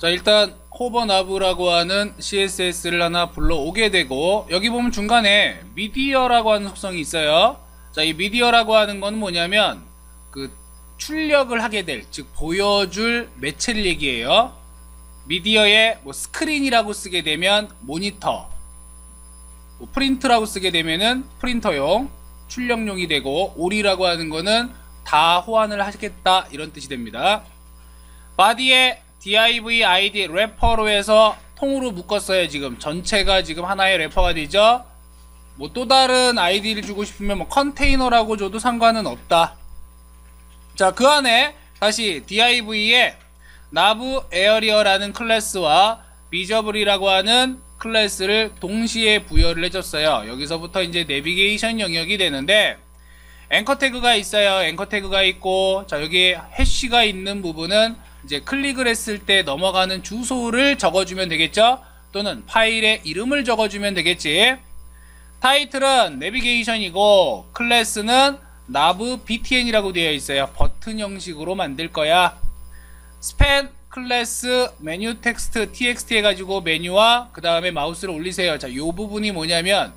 자, 일단 호버 나브라고 하는 CSS를 하나 불러오게 되고, 여기 보면 중간에 미디어라고 하는 속성이 있어요. 자, 이 미디어라고 하는 건 뭐냐면 그 출력을 하게 될, 즉 보여줄 매체를 얘기해요. 미디어에 뭐 스크린이라고 쓰게 되면 모니터, 뭐 프린트라고 쓰게 되면은 프린터용 출력용이 되고, 올이라고 하는 거는 다 호환을 하겠다, 이런 뜻이 됩니다. 바디에 div id 래퍼로 해서 통으로 묶었어요. 지금 전체가 지금 하나의 래퍼가 되죠. 뭐 또 다른 아이디를 주고 싶으면 뭐 컨테이너라고 줘도 상관은 없다. 자, 그 안에 다시 div에 nav area라는 클래스와 visible이라고 하는 클래스를 동시에 부여를 해줬어요. 여기서부터 이제 내비게이션 영역이 되는데, 앵커 태그가 있어요. 앵커 태그가 있고, 자, 여기 해시가 있는 부분은 이제 클릭을 했을 때 넘어가는 주소를 적어주면 되겠죠. 또는 파일의 이름을 적어주면 되겠지. 타이틀은 내비게이션이고, 클래스는 nav btn이라고 되어 있어요. 버튼 형식으로 만들 거야. 스팬 클래스 메뉴 텍스트 txt 해가지고 메뉴와 그 다음에 마우스를 올리세요. 자, 요 부분이 뭐냐면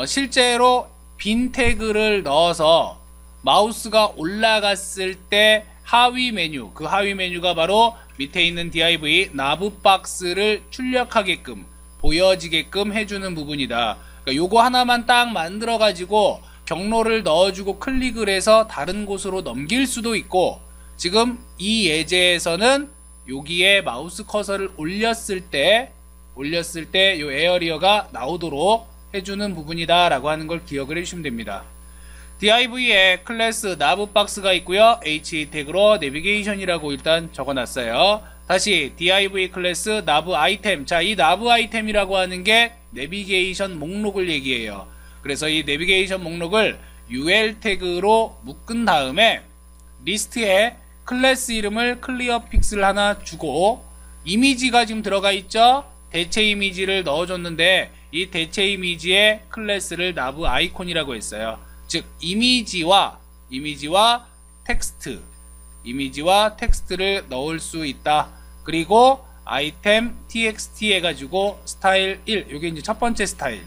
실제로 빈 태그를 넣어서 마우스가 올라갔을 때 하위 메뉴, 그 하위 메뉴가 바로 밑에 있는 div navbox를 출력하게끔 보여지게끔 해주는 부분이다. 그러니까 요거 하나만 딱 만들어 가지고 경로를 넣어주고 클릭을 해서 다른 곳으로 넘길 수도 있고, 지금 이 예제에서는 여기에 마우스 커서를 올렸을 때 요 에어리어가 나오도록 해주는 부분이다 라고 하는 걸 기억을 해주시면 됩니다. div에 클래스 navbox가 있고요. he 태그로 내비게이션이라고 일단 적어놨어요. 다시 div 클래스 nav item. 자, 이 nav item이라고 하는 게 내비게이션 목록을 얘기해요. 그래서 이 내비게이션 목록을 ul 태그로 묶은 다음에 리스트에 클래스 이름을 클리어픽스를 하나 주고, 이미지가 지금 들어가 있죠. 대체 이미지를 넣어줬는데 이 대체 이미지의 클래스를 nav 아이콘이라고 했어요. 즉 이미지와 텍스트를 넣을 수 있다. 그리고 아이템 txt 해가지고 스타일 1, 요게 이제 첫 번째 스타일.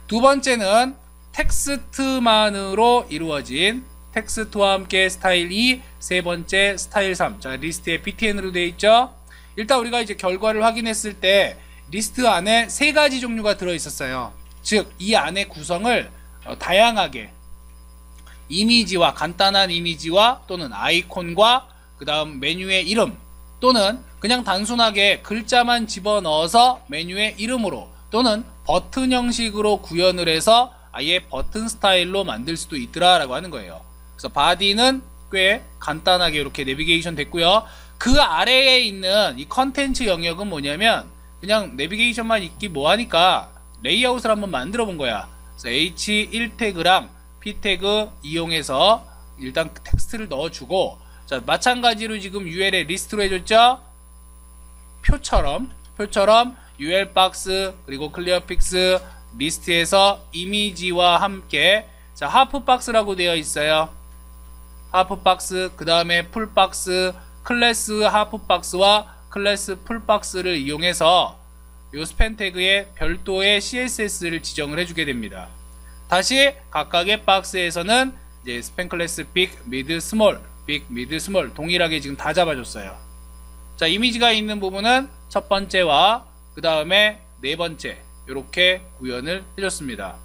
두 번째는 텍스트만으로 이루어진 텍스트와 함께 스타일 2, 세 번째 스타일 3. 자, 리스트에 btn으로 되어 있죠. 일단 우리가 이제 결과를 확인했을 때 리스트 안에 세 가지 종류가 들어 있었어요. 즉 이 안에 구성을 다양하게 이미지와, 간단한 이미지와 또는 아이콘과 그 다음 메뉴의 이름, 또는 그냥 단순하게 글자만 집어넣어서 메뉴의 이름으로, 또는 버튼 형식으로 구현을 해서 아예 버튼 스타일로 만들 수도 있더라 라고 하는 거예요. 그래서 바디는 꽤 간단하게 이렇게 내비게이션 됐고요. 그 아래에 있는 이 컨텐츠 영역은 뭐냐면 그냥 내비게이션만 있기 뭐하니까 레이아웃을 한번 만들어 본 거야. 그래서 h1 태그랑 p 태그 이용해서 일단 텍스트를 넣어주고, 자, 마찬가지로 지금 ul에 리스트로 해줬죠. 표처럼 ul 박스 그리고 클리어픽스 리스트에서 이미지와 함께, 자, 하프 박스라고 되어 있어요. 하프 박스, 그 다음에 풀 박스, 클래스 하프 박스와 클래스 풀 박스를 이용해서 요 스팬 태그에 별도의 CSS를 지정을 해주게 됩니다. 다시 각각의 박스에서는 이제 스팬 클래스 빅, 미드, 스몰, 빅, 미드, 스몰 동일하게 지금 다 잡아줬어요. 자, 이미지가 있는 부분은 첫 번째와 그 다음에 네 번째 이렇게 구현을 해줬습니다.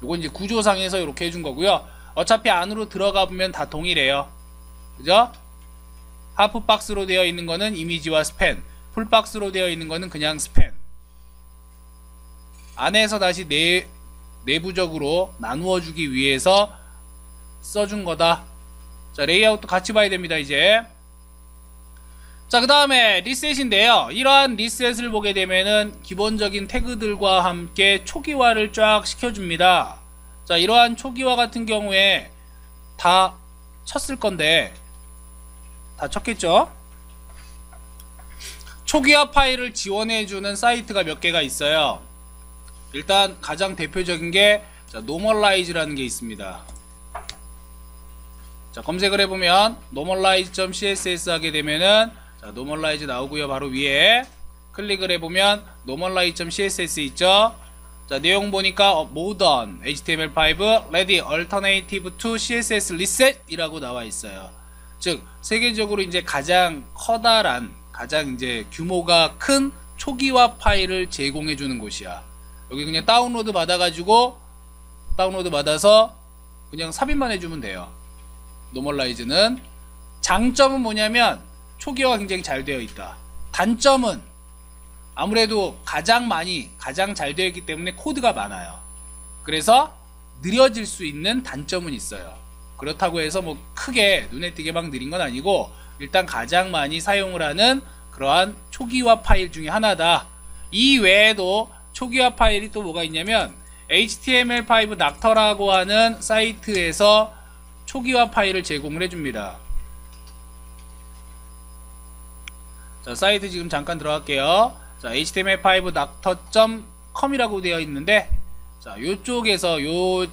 요건 이제 구조상에서 이렇게 해준 거고요. 어차피 안으로 들어가 보면 다 동일해요. 그죠? 하프 박스로 되어 있는 거는 이미지와 스팬, 풀 박스로 되어 있는 거는 그냥 스팬. 안에서 다시 내부적으로 나누어 주기 위해서 써준 거다. 자, 레이아웃도 같이 봐야 됩니다. 이제 자, 그 다음에 리셋인데요. 이러한 리셋을 보게 되면은 기본적인 태그들과 함께 초기화를 쫙 시켜줍니다. 자, 이러한 초기화 같은 경우에 다 쳤을 건데, 다 쳤겠죠? 초기화 파일을 지원해주는 사이트가 몇 개가 있어요. 일단 가장 대표적인 게 normalize라는 게 있습니다. 자, 검색을 해보면 normalize.css 하게 되면은 자, 노멀라이즈 나오고요. 바로 위에 클릭을 해보면 normalize.css 있죠. 자, 내용 보니까 modern HTML5 ready alternative to CSS reset 이라고 나와 있어요. 즉 세계적으로 이제 가장 커다란, 가장 이제 규모가 큰 초기화 파일을 제공해 주는 곳이야. 여기 그냥 다운로드 받아가지고 다운로드 받아서 그냥 삽입만 해주면 돼요. 노멀라이즈는 장점은 뭐냐면 초기화가 굉장히 잘 되어 있다. 단점은 아무래도 가장 잘 되어 있기 때문에 코드가 많아요. 그래서 느려질 수 있는 단점은 있어요. 그렇다고 해서 뭐 크게 눈에 띄게 막 느린 건 아니고 일단 가장 많이 사용을 하는 그러한 초기화 파일 중에 하나다. 이 외에도 초기화 파일이 또 뭐가 있냐면 HTML5 낙터라고 하는 사이트에서 초기화 파일을 제공을 해줍니다. 자, 사이트 지금 잠깐 들어갈게요. 자, html5 낙터.com이라고 되어 있는데, 자, 요쪽에서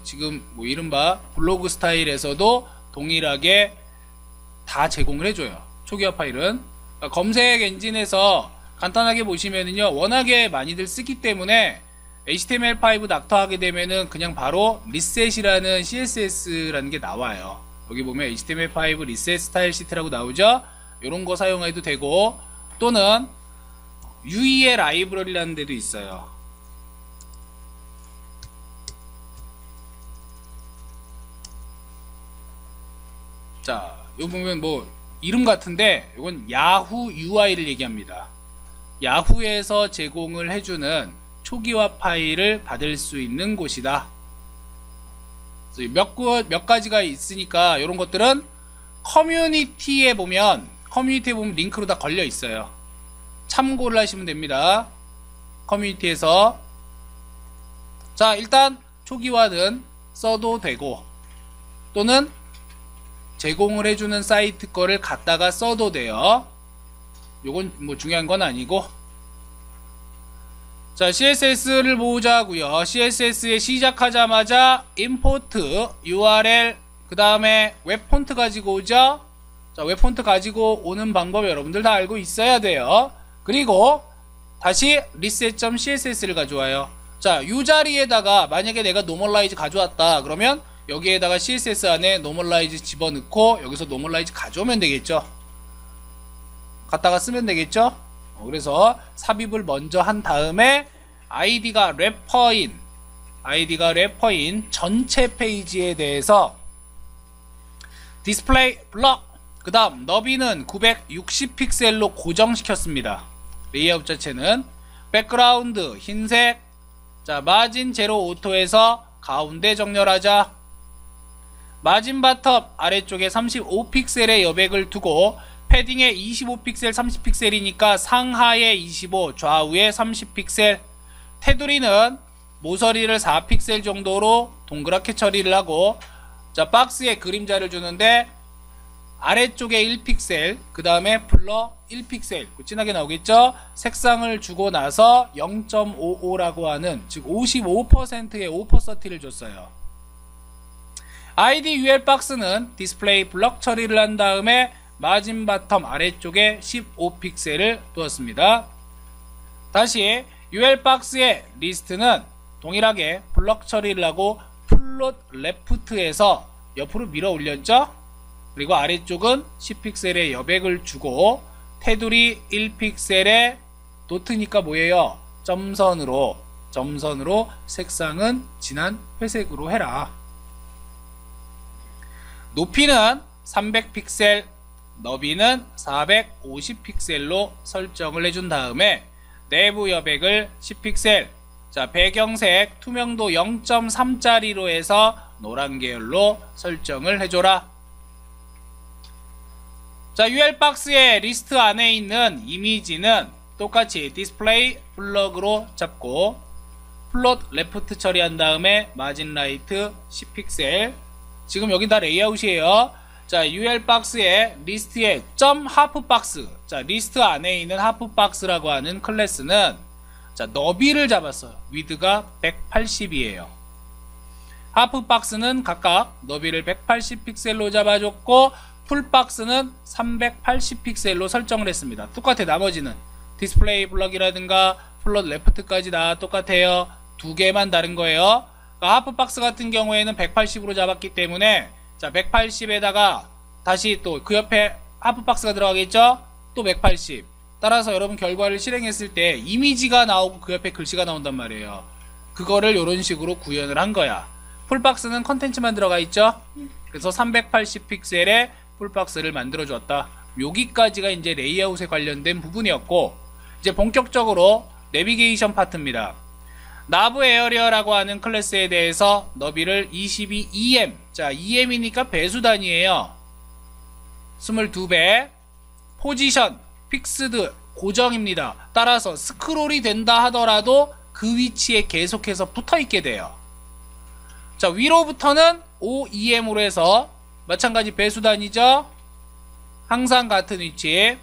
지금 뭐 이른바 블로그 스타일에서도 동일하게 다 제공을 해줘요. 초기화 파일은. 그러니까 검색 엔진에서 간단하게 보시면은요, 워낙에 많이들 쓰기 때문에 HTML5 낙터 하게 되면은 그냥 바로 리셋이라는 CSS라는 게 나와요. 여기 보면 HTML5 리셋 스타일 시트라고 나오죠? 요런 거 사용해도 되고, 또는 UEL 라이브러리라는 데도 있어요. 자, 여기 보면 뭐 이름 같은데 이건 야후 UI를 얘기합니다. 야후에서 제공을 해주는 초기화 파일을 받을 수 있는 곳이다. 몇 가지가 있으니까 이런 것들은 커뮤니티에 보면 링크로 다 걸려 있어요. 참고를 하시면 됩니다. 커뮤니티에서. 자, 일단 초기화는 써도 되고 또는 제공을 해주는 사이트 거를 갖다가 써도 돼요. 요건 뭐 중요한 건 아니고. 자, CSS를 보자고요. CSS에 시작하자마자 import URL 그 다음에 웹폰트 가지고 오죠. 자, 웹폰트 가지고 오는 방법 여러분들 다 알고 있어야 돼요. 그리고 다시 reset.css를 가져와요. 자, 이 자리에다가 만약에 내가 normalize 가져왔다 그러면 여기에다가 CSS 안에 normalize 집어넣고 여기서 normalize 가져오면 되겠죠. 갖다가 쓰면 되겠죠. 그래서 삽입을 먼저 한 다음에 아이디가 래퍼인 전체 페이지에 대해서 디스플레이 블럭 그 다음 너비는 960픽셀로 고정시켰습니다. 레이아웃 자체는 백그라운드 흰색. 자, 마진 제로 오토에서 가운데 정렬하자. 마진 바텀 아래쪽에 35픽셀의 여백을 두고 패딩에 25픽셀 30픽셀이니까 상하에 25 좌우에 30픽셀. 테두리는 모서리를 4픽셀 정도로 동그랗게 처리를 하고, 자, 박스에 그림자를 주는데 아래쪽에 1픽셀 그 다음에 블러 1픽셀 진하게 나오겠죠. 색상을 주고 나서 0.55라고 하는 즉 55%의 오퍼서티를 줬어요. ID UL 박스는 디스플레이 블럭 처리를 한 다음에 마진 바텀 아래쪽에 15픽셀을 두었습니다. 다시 UL 박스의 리스트는 동일하게 블럭 처리를 하고 플롯 레프트에서 옆으로 밀어 올렸죠. 그리고 아래쪽은 10픽셀의 여백을 주고 테두리 1픽셀의 도트니까 뭐예요? 점선으로 색상은 진한 회색으로 해라. 높이는 300픽셀, 너비는 450픽셀로 설정을 해준 다음에 내부 여백을 10픽셀, 자, 배경색 투명도 0.3짜리로 해서 노란 계열로 설정을 해줘라. 자, UL 박스의 리스트 안에 있는 이미지는 똑같이 디스플레이 블럭으로 잡고 플롯 레프트 처리한 다음에 마진 라이트 10픽셀. 지금 여기 다 레이아웃이에요. 자, UL 박스의 리스트의 점 하프 박스. 자, 리스트 안에 있는 하프 박스라고 하는 클래스는 자, 너비를 잡았어요. 위드가 180이에요. 하프 박스는 각각 너비를 180픽셀로 잡아줬고 풀박스는 380픽셀로 설정을 했습니다. 똑같아. 나머지는 디스플레이 블럭이라든가 플롯 레프트까지 다 똑같아요. 두 개만 다른 거예요. 그러니까 하프박스 같은 경우에는 180으로 잡았기 때문에 자 180에다가 다시 또 그 옆에 하프박스가 들어가겠죠. 또 180. 따라서 여러분 결과를 실행했을 때 이미지가 나오고 그 옆에 글씨가 나온단 말이에요. 그거를 이런 식으로 구현을 한 거야. 풀박스는 컨텐츠만 들어가 있죠. 그래서 380픽셀의 풀박스를 만들어 줬다. 여기까지가 이제 레이아웃에 관련된 부분이었고, 이제 본격적으로 내비게이션 파트입니다. 나브 에어리어라고 하는 클래스에 대해서 너비를 22EM, 자 2M이니까 배수 단위예요. 22배. 포지션 픽스드 고정입니다. 따라서 스크롤이 된다 하더라도 그 위치에 계속해서 붙어있게 돼요. 자 위로부터는 5EM으로 해서 마찬가지 배수 단위죠. 항상 같은 위치.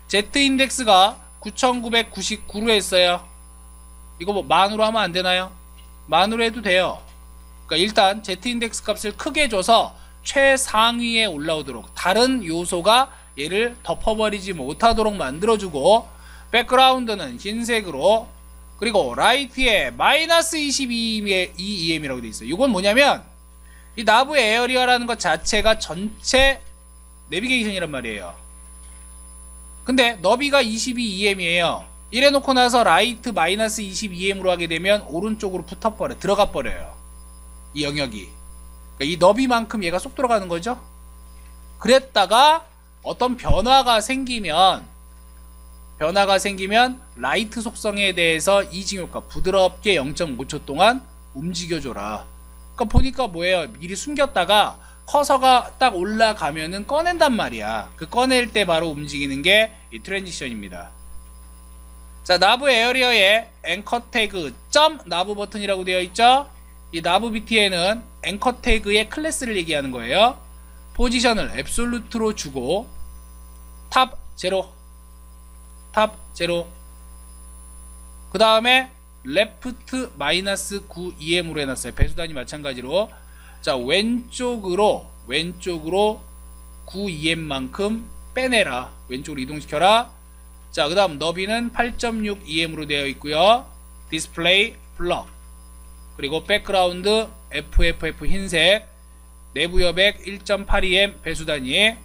Z 인덱스가 9999로 했어요. 이거 뭐 만으로 하면 안 되나요? 만으로 해도 돼요. 그러니까 일단 Z 인덱스 값을 크게 줘서 최상위에 올라오도록, 다른 요소가 얘를 덮어버리지 못하도록 만들어주고, 백그라운드는 흰색으로, 그리고 라이트에 마이너스 22EM이라고 되어 있어요. 이건 뭐냐면 이 나브 에어리어라는 것 자체가 전체 내비게이션이란 말이에요. 근데 너비가 22EM이에요. 이래 놓고 나서 라이트 마이너스 22EM으로 하게 되면 오른쪽으로 붙어버려, 들어가 버려요. 이 영역이. 그러니까 이 너비만큼 얘가 쏙 들어가는 거죠. 그랬다가 어떤 변화가 생기면 라이트 속성에 대해서 이징 효과 부드럽게 0.5초 동안 움직여줘라. 그러니까 보니까 뭐예요? 미리 숨겼다가 커서가 딱 올라가면은 꺼낸단 말이야. 그 꺼낼 때 바로 움직이는 게 이 트랜지션입니다. 자, 나브 에어리어에 앵커 태그 점 나브 버튼이라고 되어 있죠. 이 나브 BTN은 앵커 태그의 클래스를 얘기하는 거예요. 포지션을 앱솔루트로 주고 탑 제로, 그 다음에 레프트 마이너스 9EM으로 해놨어요. 배수단위 마찬가지로. 자 왼쪽으로 9EM만큼 빼내라. 왼쪽으로 이동시켜라. 자 그 다음 너비는 8.6EM으로 되어 있고요. 디스플레이 블럭, 그리고 백그라운드 FFF 흰색, 내부 여백 1.8EM 배수단위,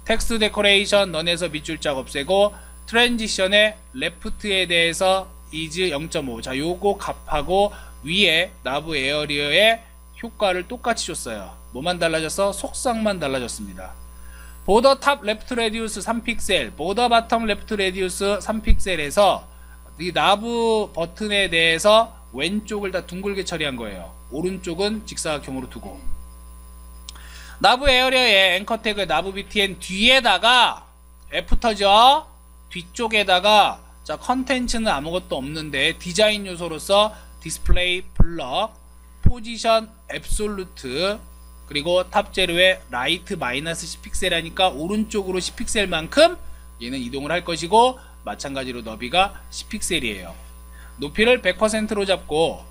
텍스트 데코레이션 넌에서 밑줄짝 없애고, 트랜지션의 레프트에 대해서 is 0.5. 자 요거 값하고 위에 나브 에어리어의 효과를 똑같이 줬어요. 뭐만 달라졌어? 속성만 달라졌습니다. 보더 탑 레프트 레디우스 3픽셀, 보더 바텀 레프트 레디우스 3픽셀에서 이 나브 버튼에 대해서 왼쪽을 다 둥글게 처리한 거예요. 오른쪽은 직사각형으로 두고. 나브 에어리어의 앵커 태그 나브 BTN 뒤에다가 애프터죠. 뒤쪽에다가 자 컨텐츠는 아무것도 없는데 디자인 요소로서 디스플레이 블럭, 포지션 앱솔루트, 그리고 탑 제로에 라이트 마이너스 10픽셀 하니까 오른쪽으로 10픽셀만큼 얘는 이동을 할 것이고, 마찬가지로 너비가 10픽셀이에요. 높이를 100%로 잡고,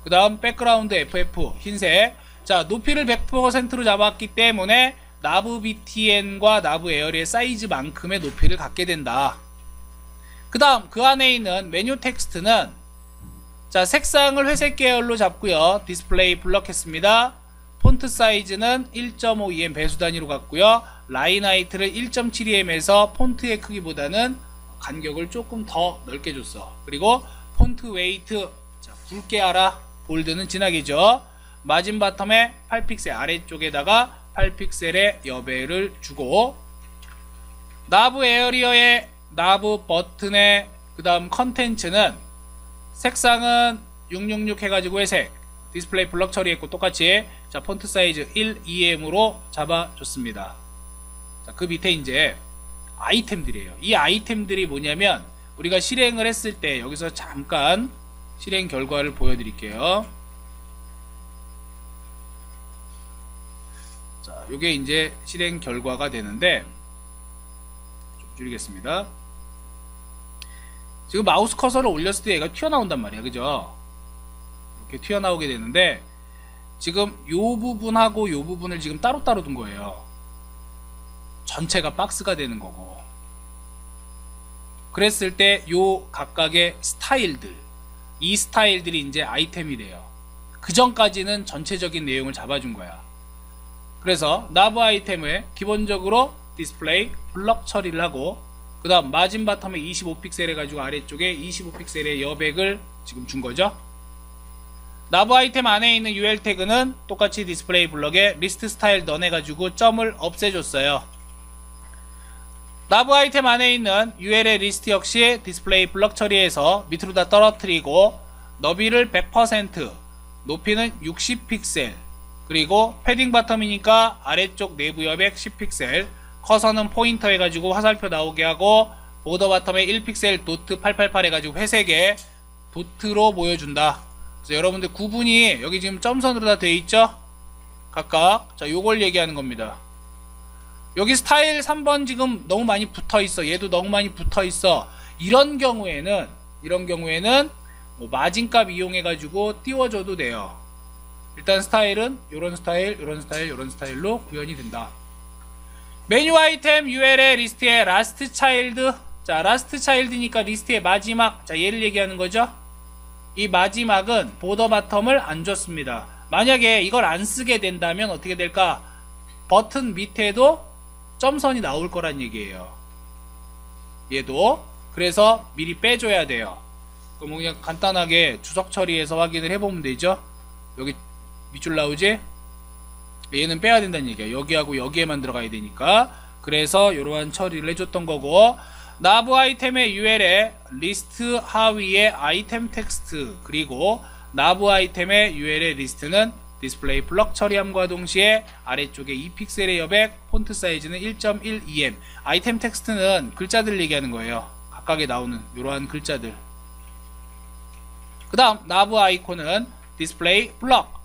그 다음 백그라운드 FF 흰색. 자 높이를 100%로 잡았기 때문에 나브 BTN과 나브 에어리의 사이즈만큼의 높이를 갖게 된다. 그 다음 그 안에 있는 메뉴 텍스트는 자 색상을 회색 계열로 잡고요. 디스플레이 블럭 했습니다. 폰트 사이즈는 1.5EM 배수 단위로 갔고요. 라인 하이트를 1.7EM에서 폰트의 크기보다는 간격을 조금 더 넓게 줬어. 그리고 폰트 웨이트 자 굵게 하라. 볼드는 진하게죠. 마진 바텀에 8픽셀 아래쪽에다가 8픽셀의 여배를 주고, 나브 에어리어의 나브 버튼의 그 다음 컨텐츠는 색상은 666 해가지고 회색, 디스플레이 블럭 처리했고 똑같이 자 폰트 사이즈 1EM으로 잡아줬습니다. 자, 그 밑에 이제 아이템들이에요. 이 아이템들이 뭐냐면 우리가 실행을 했을 때 여기서 잠깐 실행 결과를 보여드릴게요. 자, 요게 이제 실행 결과가 되는데 좀 줄이겠습니다. 지금 마우스 커서를 올렸을 때 얘가 튀어나온단 말이야. 그죠? 이렇게 튀어나오게 되는데 지금 요 부분하고 요 부분을 지금 따로따로 둔 거예요. 전체가 박스가 되는 거고, 그랬을 때 요 각각의 스타일들, 이 스타일들이 이제 아이템이 돼요. 그 전까지는 전체적인 내용을 잡아준 거야. 그래서 나브 아이템을 기본적으로 디스플레이 블럭 처리를 하고, 그 다음 마진 바텀에 25픽셀 해가지고 아래쪽에 25픽셀의 여백을 지금 준 거죠. 나브 아이템 안에 있는 UL 태그는 똑같이 디스플레이 블럭에 리스트 스타일 넌 해가지고 점을 없애줬어요. 나브 아이템 안에 있는 UL의 리스트 역시 디스플레이 블럭 처리해서 밑으로 다 떨어뜨리고, 너비를 100%, 높이는 60픽셀, 그리고 패딩 바텀이니까 아래쪽 내부 여백 10픽셀, 커서는 포인터 해가지고 화살표 나오게 하고, 보더 바텀에 1픽셀 도트 888 해가지고 회색에 도트로 보여준다. 그래서 여러분들 구분이 여기 지금 점선으로 다 되어 있죠? 각각. 자, 요걸 얘기하는 겁니다. 여기 스타일 3번 지금 너무 많이 붙어 있어. 얘도 너무 많이 붙어 있어. 이런 경우에는 뭐 마진값 이용해 가지고 띄워줘도 돼요. 일단 스타일은 요런 스타일, 요런 스타일, 요런 스타일로 구현이 된다. 메뉴 아이템 UL의 리스트의 라스트 차일드. 자, 라스트 차일드니까 리스트의 마지막. 자, 얘를 얘기하는 거죠. 이 마지막은 보더 바텀을 안 줬습니다. 만약에 이걸 안 쓰게 된다면 어떻게 될까? 버튼 밑에도 점선이 나올 거란 얘기예요. 얘도. 그래서 미리 빼줘야 돼요. 그럼 그냥 간단하게 주석 처리해서 확인을 해보면 되죠. 여기 밑줄 나오지? 얘는 빼야 된다는 얘기야. 여기하고 여기에만 들어가야 되니까. 그래서 이러한 처리를 해줬던 거고, 나브 아이템의 UL의 리스트 하위의 아이템 텍스트, 그리고 나브 아이템의 UL의 리스트는 디스플레이 블럭 처리함과 동시에 아래쪽에 2픽셀의 여백, 폰트 사이즈는 1.12em. 아이템 텍스트는 글자들 얘기하는 거예요. 각각에 나오는 이러한 글자들. 그 다음 나브 아이콘은 디스플레이 블럭,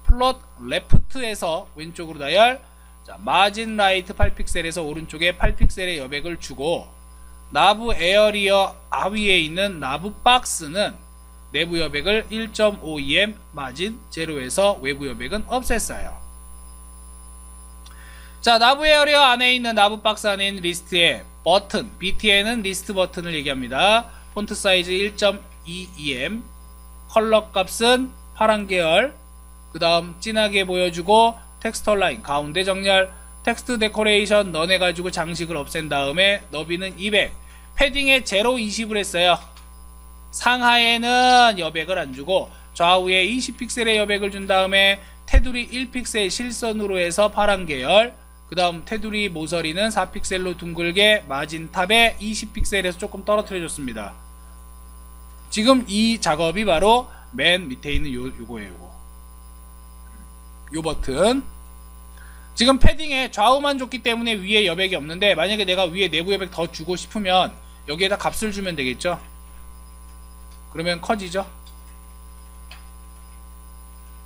플롯 레프트에서 왼쪽으로 다열, 자, 마진 라이트 8픽셀에서 오른쪽에 8픽셀의 여백을 주고, 나브 에어리어 아위에 있는 나브 박스는 내부 여백을 1.52em, 마진 제로에서 외부 여백은 없앴어요. 자, 나브 에어리어 안에 있는 나브 박스 안에 있는 리스트의 버튼, BTN은 리스트 버튼을 얘기합니다. 폰트 사이즈 1.22em, 컬러 값은 파란 계열, 그 다음 진하게 보여주고, 텍스터 라인 가운데 정렬, 텍스트 데코레이션 넌 해가지고 장식을 없앤 다음에 너비는 200, 패딩에 0.20을 했어요. 상하에는 여백을 안 주고 좌우에 20픽셀의 여백을 준 다음에 테두리 1픽셀 실선으로 해서 파란 계열, 그 다음 테두리 모서리는 4픽셀로 둥글게 마진 탑에 20픽셀에서 조금 떨어뜨려 줬습니다. 지금 이 작업이 바로 맨 밑에 있는 요거예요. 요 버튼. 지금 패딩에 좌우만 줬기 때문에 위에 여백이 없는데, 만약에 내가 위에 내부 여백 더 주고 싶으면 여기에다 값을 주면 되겠죠. 그러면 커지죠.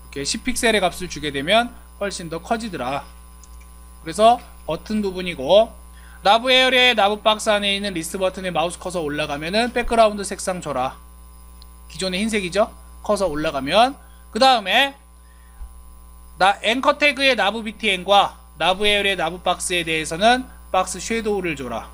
이렇게 10픽셀의 값을 주게 되면 훨씬 더 커지더라. 그래서 버튼 부분이고, 나브 에어리어의 나브 박스 안에 있는 리스트 버튼에 마우스 커서 올라가면은 백그라운드 색상 줘라. 기존의 흰색이죠. 커서 올라가면, 그 다음에 앵커 태그의 나브 BTN과 나브 에어리어의 나브 박스에 대해서는 박스 섀도우를 줘라.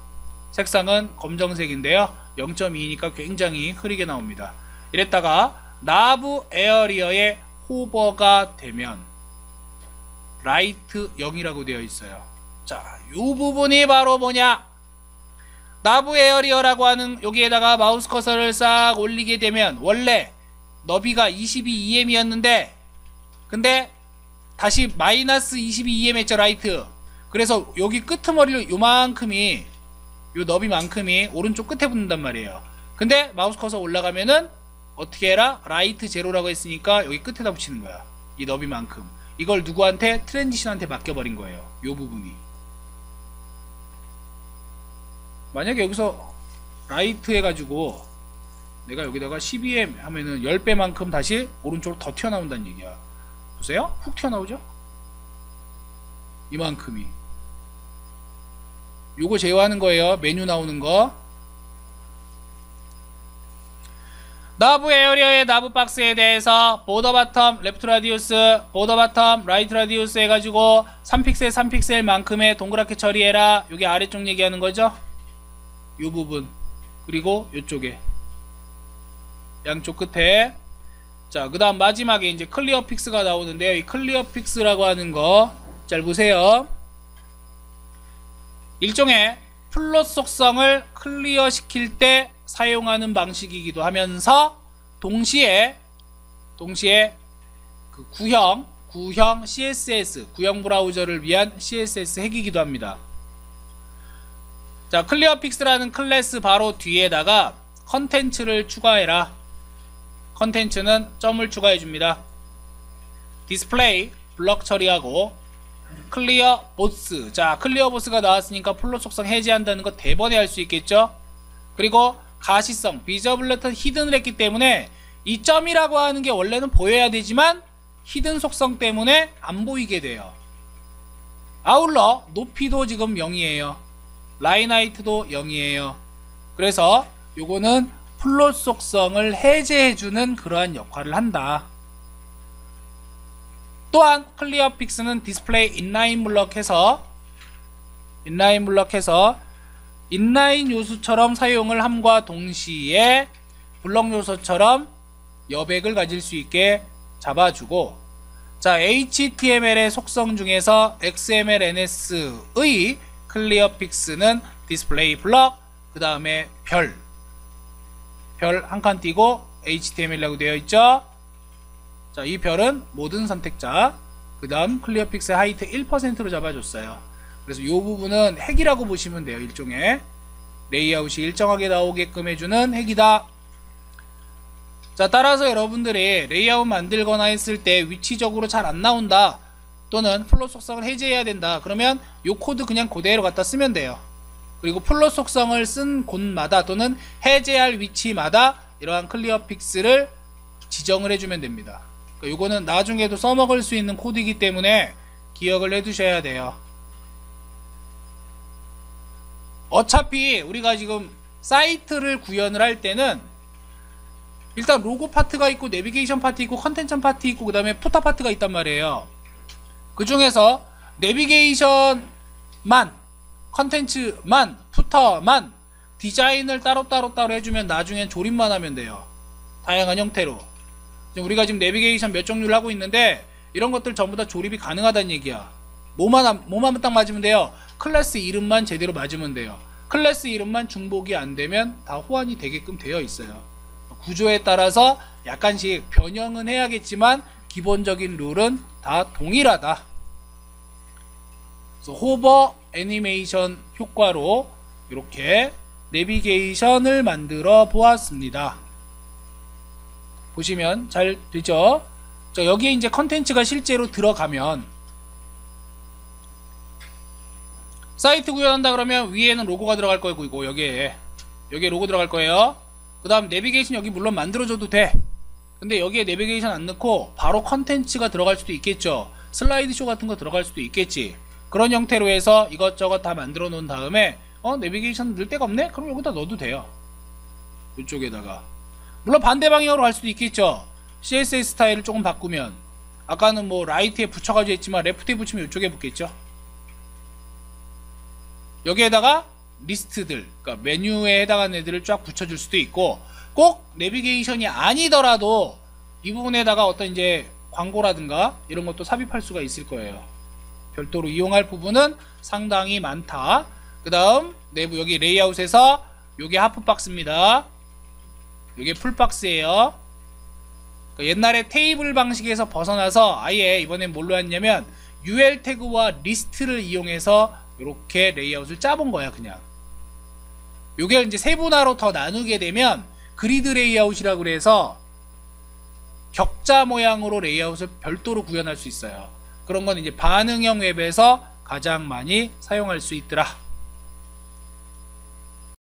색상은 검정색인데요. 0.2니까 굉장히 흐리게 나옵니다. 이랬다가 나브 에어리어의 호버가 되면 라이트 0이라고 되어 있어요. 자, 이 부분이 바로 뭐냐? 나브 에어리어라고 하는 여기에다가 마우스 커서를 싹 올리게 되면 원래 너비가 22em이었는데 근데 다시 마이너스 22em 했죠, 라이트. 그래서 여기 끄트머리로 요만큼이, 요 너비만큼이 오른쪽 끝에 붙는단 말이에요. 근데 마우스 커서 올라가면은 어떻게 해라? 라이트 제로라고 했으니까 여기 끝에다 붙이는 거야. 이 너비만큼. 이걸 누구한테? 트랜지션한테 맡겨버린 거예요. 요 부분이. 만약에 여기서 라이트 해가지고 내가 여기다가 12em 하면은 10배만큼 다시 오른쪽으로 더 튀어나온다는 얘기야. 보세요? 훅 튀어나오죠? 이만큼이. 요거 제어하는 거예요. 메뉴 나오는 거. 너브 에어리어의 너브 박스에 대해서 보더 바텀 레프트 라디우스, 보더 바텀 라이트 라디우스 해가지고 3픽셀 3픽셀 만큼의 동그랗게 처리해라. 요게 아래쪽 얘기하는 거죠. 요 부분 그리고 요쪽에 양쪽 끝에. 자, 그 다음 마지막에 이제 클리어 픽스가 나오는데요. 이 클리어 픽스라고 하는 거 잘 보세요. 일종의 플롯 속성을 클리어 시킬 때 사용하는 방식이기도 하면서 동시에 그 구형 CSS 구형 브라우저를 위한 CSS 핵이기도 합니다. 자, 클리어 픽스라는 클래스 바로 뒤에다가 컨텐츠를 추가해라. 컨텐츠는 점을 추가해 줍니다. 디스플레이 블럭 처리하고 클리어 보스. 자, 클리어 보스가 나왔으니까 플롯 속성 해제한다는 거 대번에 할 수 있겠죠. 그리고 가시성 비저블레터 히든을 했기 때문에 이 점이라고 하는 게 원래는 보여야 되지만 히든 속성 때문에 안 보이게 돼요. 아울러 높이도 지금 0이에요. 라인 하이트도 0이에요. 그래서 요거는 플롯 속성을 해제해주는 그러한 역할을 한다. 또한 클리어 픽스는 디스플레이 인라인 블럭해서 인라인 요소처럼 사용을 함과 동시에 블럭 요소처럼 여백을 가질 수 있게 잡아주고, 자, HTML의 속성 중에서 XML/NS의 클리어 픽스는 디스플레이 블럭, 그 다음에 별 한 칸 띄고 HTML이라고 되어 있죠. 자, 이 별은 모든 선택자, 그 다음 클리어 픽셀 하이트 1%로 잡아줬어요. 그래서 이 부분은 핵이라고 보시면 돼요. 일종의 레이아웃이 일정하게 나오게끔 해주는 핵이다. 자, 따라서 여러분들이 레이아웃 만들거나 했을 때 위치적으로 잘 안 나온다, 또는 플롯 속성을 해제해야 된다, 그러면 이 코드 그냥 그대로 갖다 쓰면 돼요. 그리고 플롯 속성을 쓴 곳마다 또는 해제할 위치마다 이러한 클리어 픽스를 지정을 해주면 됩니다. 요거는 나중에도 써먹을 수 있는 코드이기 때문에 기억을 해두셔야 돼요. 어차피 우리가 지금 사이트를 구현을 할 때는 일단 로고 파트가 있고 내비게이션 파트 있고 컨텐츠 파트 있고 그 다음에 푸터 파트가 있단 말이에요. 그 중에서 내비게이션만, 컨텐츠만, 푸터만 디자인을 따로 해주면 나중엔 조립만 하면 돼요. 다양한 형태로. 우리가 지금 내비게이션 몇 종류를 하고 있는데 이런 것들 전부 다 조립이 가능하다는 얘기야. 뭐만 딱 맞으면 돼요. 클래스 이름만 제대로 맞으면 돼요. 클래스 이름만 중복이 안 되면 다 호환이 되게끔 되어 있어요. 구조에 따라서 약간씩 변형은 해야겠지만 기본적인 룰은 다 동일하다. 그래서 호버 애니메이션 효과로 이렇게 내비게이션을 만들어 보았습니다. 보시면 잘 되죠? 자, 여기에 이제 컨텐츠가 실제로 들어가면 사이트 구현한다 그러면 위에는 로고가 들어갈 거고, 여기에 로고 들어갈 거예요. 그 다음 내비게이션 여기 물론 만들어줘도 돼. 근데 여기에 내비게이션 안 넣고 바로 컨텐츠가 들어갈 수도 있겠죠. 슬라이드 쇼 같은 거 들어갈 수도 있겠지. 그런 형태로 해서 이것저것 다 만들어 놓은 다음에 내비게이션 넣을 데가 없네? 그럼 여기다 넣어도 돼요. 이쪽에다가. 물론 반대 방향으로 갈 수도 있겠죠. CSS 스타일을 조금 바꾸면, 아까는 뭐 라이트에 붙여가지고 했지만 레프트에 붙이면 이쪽에 붙겠죠. 여기에다가 리스트들, 그러니까 메뉴에 해당하는 애들을 쫙 붙여줄 수도 있고, 꼭 내비게이션이 아니더라도 이 부분에다가 어떤 이제 광고라든가 이런 것도 삽입할 수가 있을 거예요. 별도로 이용할 부분은 상당히 많다. 그 다음 내부 여기 레이아웃에서 요게 하프박스입니다. 요게 풀박스예요. 그러니까 옛날에 테이블 방식에서 벗어나서 아예 이번엔 뭘로 했냐면 UL 태그와 리스트를 이용해서 이렇게 레이아웃을 짜본 거야. 그냥 요게 이제 세분화로 더 나누게 되면 그리드 레이아웃이라고 그래서 격자 모양으로 레이아웃을 별도로 구현할 수 있어요. 그런 건 이제 반응형 웹에서 가장 많이 사용할 수 있더라.